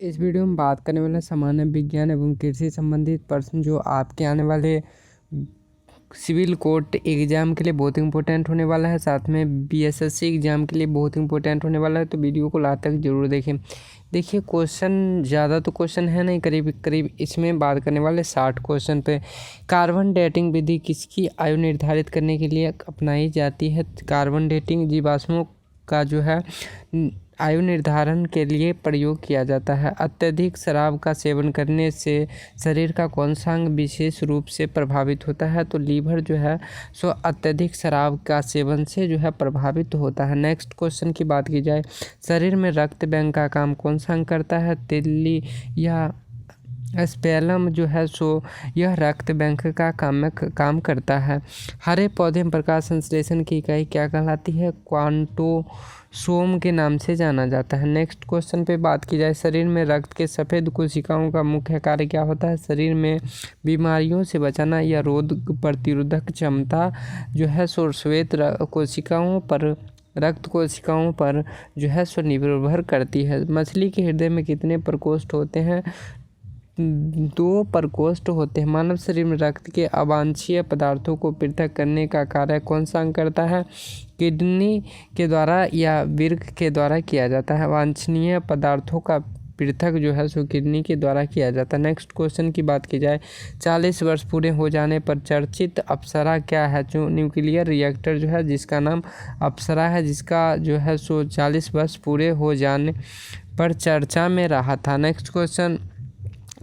इस वीडियो में बात करने वाले सामान्य विज्ञान एवं कृषि संबंधित प्रश्न जो आपके आने वाले सिविल कोर्ट एग्ज़ाम के लिए बहुत इंपॉर्टेंट होने वाला है, साथ में बीएसएससी एग्ज़ाम के लिए बहुत इंपॉर्टेंट होने वाला है। तो वीडियो को लास्ट तक जरूर देखें। देखिए क्वेश्चन ज़्यादा तो क्वेश्चन है नहीं, करीब करीब इसमें बात करने वाले 60 क्वेश्चन पे। कार्बन डेटिंग विधि किसकी आयु निर्धारित करने के लिए अपनाई जाती है? कार्बन डेटिंग जीवाश्मों का जो है आयु निर्धारण के लिए प्रयोग किया जाता है। अत्यधिक शराब का सेवन करने से शरीर का कौन सा अंग विशेष रूप से प्रभावित होता है? तो लीवर जो है सो अत्यधिक शराब का सेवन से जो है प्रभावित होता है। नेक्स्ट क्वेश्चन की बात की जाए, शरीर में रक्त बैंक का काम कौन सा अंग करता है? तिल्ली या स्पेलम जो है सो यह रक्त बैंक का काम करता है। हरे पौधे में प्रकाश संश्लेषण की इकाई क्या कहलाती है? क्वांटोसोम के नाम से जाना जाता है। नेक्स्ट क्वेश्चन पे बात की जाए, शरीर में रक्त के सफ़ेद कोशिकाओं का मुख्य कार्य क्या होता है? शरीर में बीमारियों से बचाना या रोग प्रतिरोधक क्षमता जो है सो श्वेत कोशिकाओं पर रक्त कोशिकाओं पर जो है सो निर्भर करती है। मछली के हृदय में कितने प्रकोष्ठ होते हैं? 2 प्रकोष्ठ होते हैं। मानव शरीर में रक्त के अवांछनीय पदार्थों को पृथक करने का कार्य कौन सा अंग करता है? किडनी के द्वारा या वृक्क के द्वारा किया जाता है। अवांछनीय पदार्थों का पृथक जो है सो किडनी के द्वारा किया जाता है। नेक्स्ट क्वेश्चन की बात की जाए, 40 वर्ष पूरे हो जाने पर चर्चित अप्सरा क्या है? जो न्यूक्लियर रिएक्टर जो है जिसका नाम अप्सरा है, जिसका जो है सो 40 वर्ष पूरे हो जाने पर चर्चा में रहा था। नेक्स्ट क्वेश्चन,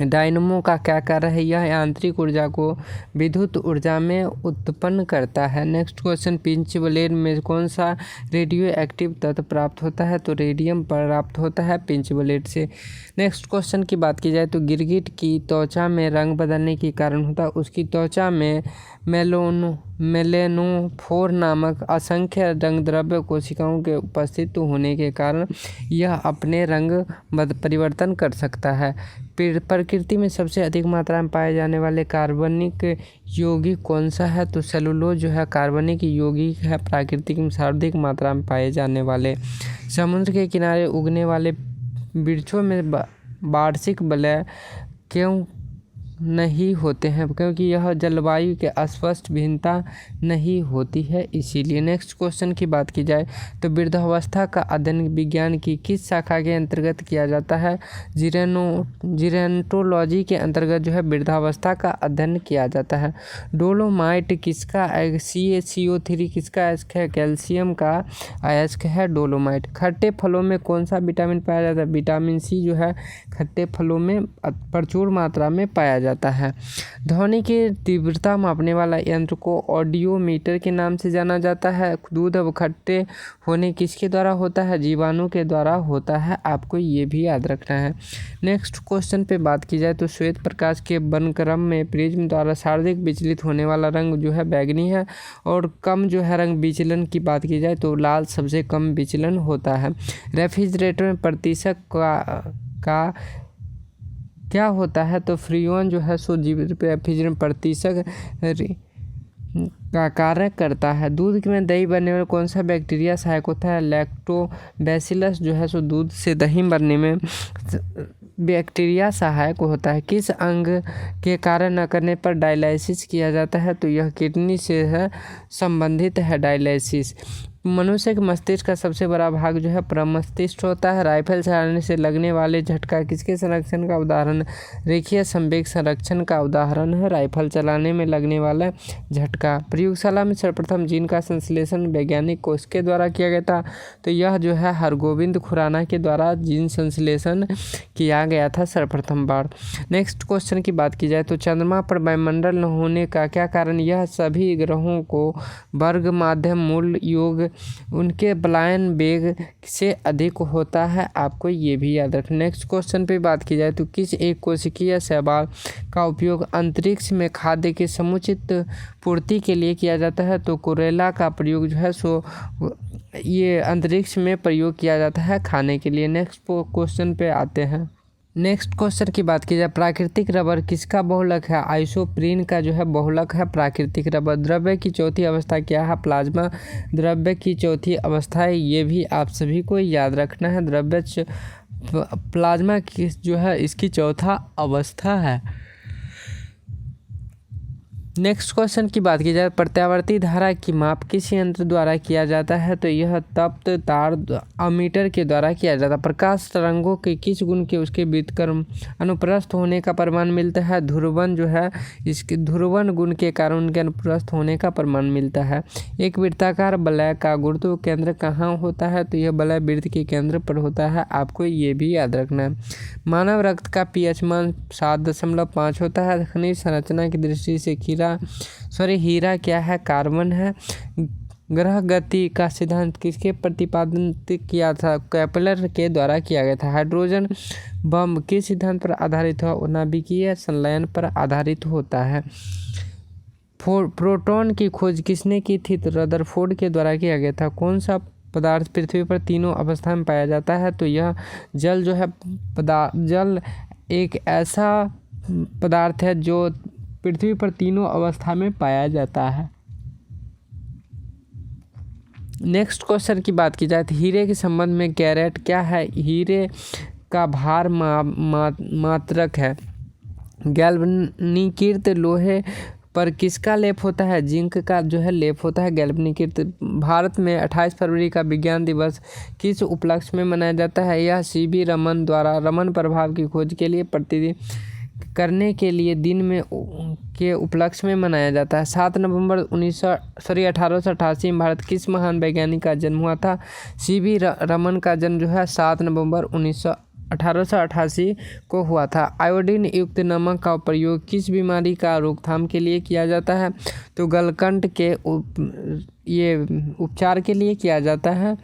डायनमो का क्या कार्य है? यह यांत्रिक ऊर्जा को विद्युत ऊर्जा में उत्पन्न करता है। नेक्स्ट क्वेश्चन, पिंच ब्लेड में कौन सा रेडियो एक्टिव तत्व प्राप्त होता है? तो रेडियम प्राप्त होता है पिंच ब्लेड से। नेक्स्ट क्वेश्चन की बात की जाए तो गिरगिट की त्वचा में रंग बदलने के कारण होता है, उसकी त्वचा में मेलेनोफोर नामक असंख्य रंगद्रव्य कोशिकाओं के उपस्थित होने के कारण यह अपने रंग परिवर्तन कर सकता है। प्रकृति में सबसे अधिक मात्रा में पाए जाने वाले कार्बनिक यौगिक कौन सा है? तो सेलुलोज जो है कार्बनिक यौगिक है, प्राकृतिक में सर्वाधिक मात्रा में पाए जाने वाले। समुद्र के किनारे उगने वाले वृक्षों में वार्षिक वलय क्यों नहीं होते हैं? क्योंकि यह जलवायु के अस्पष्ट भिन्नता नहीं होती है, इसीलिए। नेक्स्ट क्वेश्चन की बात की जाए तो वृद्धावस्था का अध्ययन विज्ञान की किस शाखा के अंतर्गत किया जाता है? जीरेंटोलॉजी के अंतर्गत जो है वृद्धावस्था का अध्ययन किया जाता है। डोलोमाइट किसका CO3 किसका अयस्क है? कैल्शियम का अयस्क है डोलोमाइट। खट्टे फलों में कौन सा विटामिन पाया जाता है? विटामिन C जो है खट्टे फलों में प्रचुर मात्रा में पाया जाता है। ध्वनि की तीव्रता मापने वाला यंत्र को ऑडियोमीटर के नाम से जाना जाता है। दूध अब खट्टे होने किसके द्वारा होता है? जीवाणु के द्वारा होता है, आपको ये भी याद रखना है। नेक्स्ट क्वेश्चन पे बात की जाए तो श्वेत प्रकाश के वर्णक्रम में प्रिज्म द्वारा सर्वाधिक विचलित होने वाला रंग जो है बैंगनी है, और कम जो है रंग विचलन की बात की जाए तो लाल सबसे कम विचलन होता है। रेफ्रिजरेटर में प्रतिशत का क्या होता है? तो फ्रीऑन जो है सो रेफ्रिजरेटर प्रतिशत का कार्य करता है। दूध में दही बनने में कौन सा बैक्टीरिया सहायक होता है? लैक्टोबैसिलस जो है सो दूध से दही बनने में बैक्टीरिया सहायक होता है। किस अंग के कार्य न करने पर डायलिसिस किया जाता है? तो यह किडनी से है संबंधित है डायलिसिस। मनुष्य के मस्तिष्क का सबसे बड़ा भाग जो है प्रमस्तिष्क होता है। राइफल चलाने से लगने वाले झटका किसके संरक्षण का उदाहरण? रेखीय संवेग संरक्षण का उदाहरण है राइफल चलाने में लगने वाला झटका। प्रयोगशाला में सर्वप्रथम जीन का संश्लेषण वैज्ञानिक को किसके द्वारा किया गया था? तो यह जो है हरगोविंद खुराना के द्वारा जीन संश्लेषण किया गया था सर्वप्रथम बार। नेक्स्ट क्वेश्चन की बात की जाए तो चंद्रमा पर वायुमंडल न होने का क्या कारण? यह सभी ग्रहों को वर्ग माध्यम मूल योग उनके पलायन वेग से अधिक होता है, आपको ये भी याद रखना। नेक्स्ट क्वेश्चन पे बात की जाए तो किस एक कोशिकीय शैवाल का उपयोग अंतरिक्ष में खाद्य की समुचित पूर्ति के लिए किया जाता है? तो कोरेला का प्रयोग जो है सो ये अंतरिक्ष में प्रयोग किया जाता है खाने के लिए। नेक्स्ट क्वेश्चन पे आते हैं। नेक्स्ट क्वेश्चन की बात की जाए, प्राकृतिक रबर किसका बहुलक है? आइसोप्रीन का जो है बहुलक है प्राकृतिक रबर। द्रव्य की चौथी अवस्था क्या है? प्लाज्मा द्रव्य की चौथी अवस्था है, ये भी आप सभी को याद रखना है। द्रव्य प्लाज्मा की जो है इसकी चौथा अवस्था है। नेक्स्ट क्वेश्चन की बात की जाए, प्रत्यावर्ती धारा की माप किस यंत्र द्वारा किया जाता है? तो यह तप्त तार अमीटर के द्वारा किया जाता है। प्रकाश तरंगों के किस गुण के उसके व्युत्क्रम अनुप्रस्थ होने का प्रमाण मिलता है? ध्रुवन जो है इसके ध्रुवन गुण के कारण उनके अनुप्रस्थ होने का प्रमाण मिलता है। एक वृत्ताकार वलय का गुरुत्व केंद्र कहाँ होता है? तो यह वलय वृत्त के केंद्र पर होता है, आपको ये भी याद रखना है। मानव रक्त का पीएच मान 7.5 होता है। खनिज संरचना की दृष्टि से हीरा क्या है? कार्बन है। ग्रह गति का सिद्धांत किसके प्रतिपादित किया था? केपलर के द्वारा किया गया था। हाइड्रोजन बम किस सिद्धांत पर आधारित हुआ? नाभिकीय संलयन पर आधारित होता है। प्रोटॉन की खोज किसने की थी? तो रदरफोर्ड के द्वारा किया गया था। कौन सा पदार्थ पृथ्वी पर तीनों अवस्था में पाया जाता है? तो यह जल जो है जल एक ऐसा पदार्थ है जो पृथ्वी पर तीनों अवस्था में पाया जाता है। नेक्स्ट क्वेश्चन की बात की जाए तो हीरे के संबंध में कैरेट क्या है? हीरे का भार मात्रक है। गैल्वनीकृत लोहे पर किसका लेप होता है? जिंक का जो है लेप होता है गैल्वनीकृत। भारत में 28 फरवरी का विज्ञान दिवस किस उपलक्ष्य में मनाया जाता है? यह CB रमन द्वारा रमन प्रभाव की खोज के लिए प्रतिदिन करने के लिए दिन में के उपलक्ष्य में मनाया जाता है। 7 नवंबर 1888 में भारत किस महान वैज्ञानिक का जन्म हुआ था? CB रमन का जन्म जो है 7 नवंबर 1888 को हुआ था। आयोडीन युक्त नमक का प्रयोग किस बीमारी का रोकथाम के लिए किया जाता है? तो गलकंठ के ये उपचार के लिए किया जाता है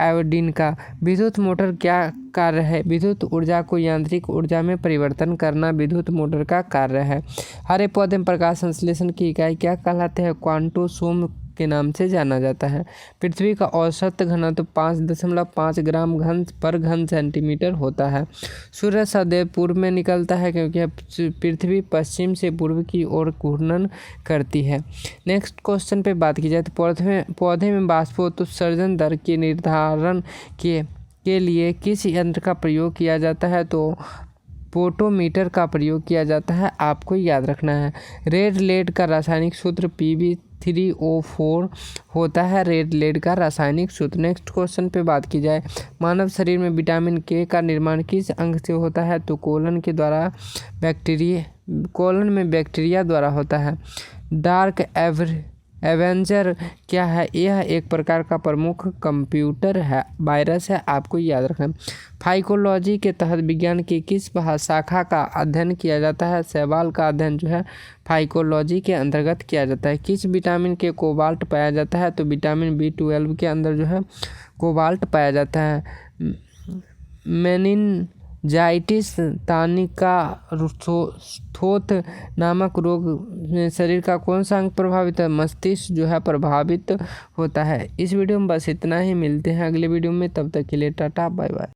आयोडीन का। विद्युत मोटर क्या कार्य है? विद्युत ऊर्जा को यांत्रिक ऊर्जा में परिवर्तन करना विद्युत मोटर का कार्य है। हरे पौधे में प्रकाश संश्लेषण की इकाई क्या कहलाते हैं? क्वांटोसोम के नाम से जाना जाता है। पृथ्वी का औसत घनत्व 5.5 ग्राम घन सेंटीमीटर होता है। सूर्य सदैव पूर्व में निकलता है क्योंकि पृथ्वी पश्चिम से पूर्व की ओर घूर्णन करती है। नेक्स्ट क्वेश्चन पे बात की जाए तो पौधे में वाष्पोत्सर्जन दर के निर्धारण के लिए किस यंत्र का प्रयोग किया जाता है? तो पोटोमीटर का प्रयोग किया जाता है, आपको याद रखना है। रेड लेड का रासायनिक सूत्र Pb3O4 होता है, रेड लेड का रासायनिक सूत्र। नेक्स्ट क्वेश्चन पे बात की जाए, मानव शरीर में विटामिन के का निर्माण किस अंग से होता है? तो कोलन में बैक्टीरिया द्वारा होता है। डार्क एवेंजर क्या है? यह एक प्रकार का प्रमुख कंप्यूटर है वायरस है, आपको याद रखना। फाइकोलॉजी के तहत विज्ञान की किस शाखा का अध्ययन किया जाता है? शैवाल का अध्ययन जो है फाइकोलॉजी के अंतर्गत किया जाता है। किस विटामिन के कोबाल्ट पाया जाता है? तो विटामिन B12 के अंदर जो है कोबाल्ट पाया जाता है। मेनिनजाइटिस तानिकारोथोथ नामक रोग में शरीर का कौन सा अंग प्रभावित है? मस्तिष्क जो है प्रभावित होता है। इस वीडियो में बस इतना ही, मिलते हैं अगले वीडियो में, तब तक के लिए टाटा बाय बाय।